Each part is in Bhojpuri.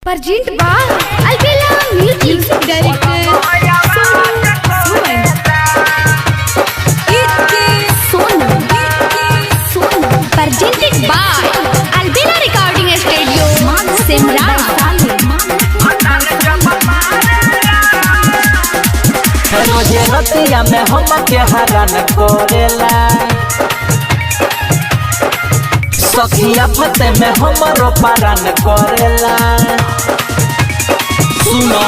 Presented by Albela Music Director Sonu. Presented by Albela Recording Studio Simra. रोजे रतिया में हम के हरान कोरेला सखिया फते में हमरो पारान करेला। सुनो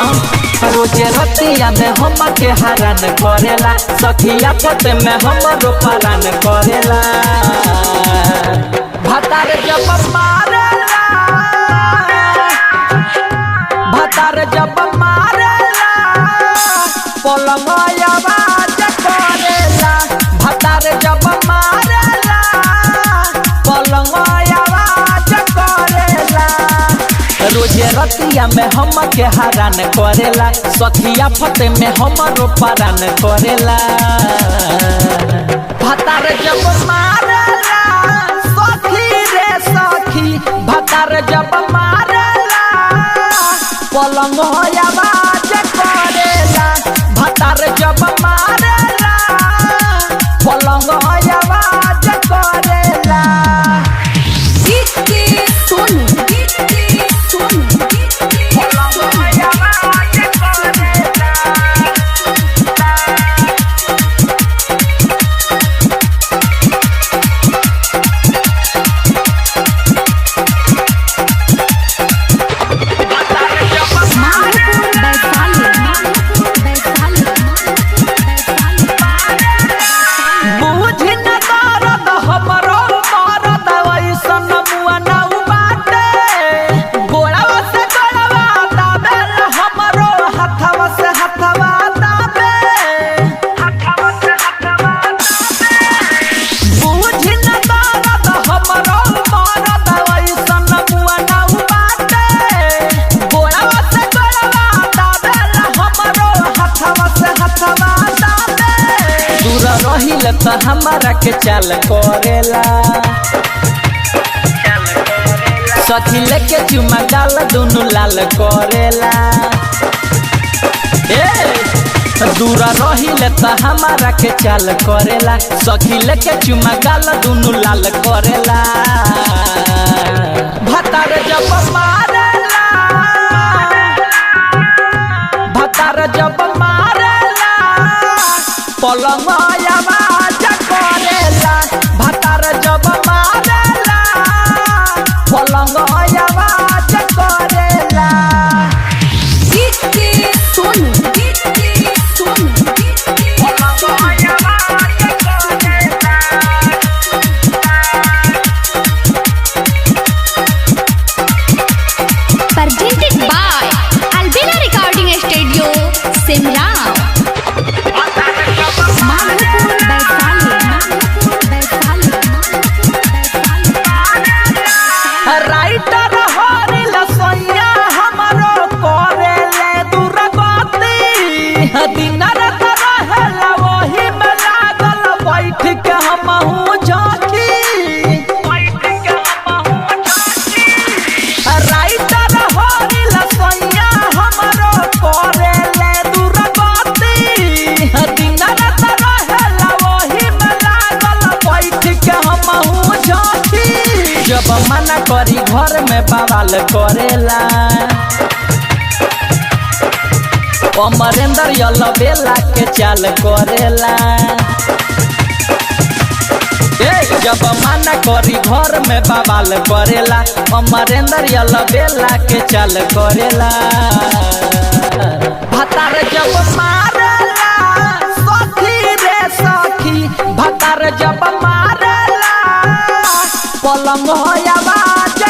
रोजे रतिया में हम के हरान करेला सखिया फते में हमरो पारान करेला। भतार जब मारेला भतार जब मारेला पलंग आवाज करेला। भतार जब मारेला पलंग आवाज करेला। रोजे रतिया में हम के हरान करेला सखिया फते में हमरो पारान करेला। भतार जब मारेला सखी रे सखी भतार जब मारेला पलंग आवाज करेला। भतार जब मारेला पलंग आवाज करेला। तो हमारा के चाल करेला सखी लेके चुमा गाल दोनों लाल करेला। दूरा रहिले तो हमारा के चाल करेला सखी लेके चुमा गाल दोनों लाल करेला। भतार जब मारेला भतार जब मारेला पलंग आवाज करेला। भतार जब मारेला पलंग आवाज करेला। Presented by Albela Recording Studio Simra. Writer Hari Lasaiya हमरो करेले दुर्गति दिन रात रहेला वही में लागल बैठ के हमहू झांकी। राइटर हरी लसैया हमरो करेले दुर्गति दिन रात रहेला वही में लागल बैठ के हमहू झांकी। जब मना करी घर में बवाल करेला अमरेंद्र यलबेला के चाल करेला। जब मना करी घर में बवाल करेला अमरेंद्र यलबेला के चाल करेला। भतार जब मारेला सखी रे सखी भतार जब मारेला पलंग आवाज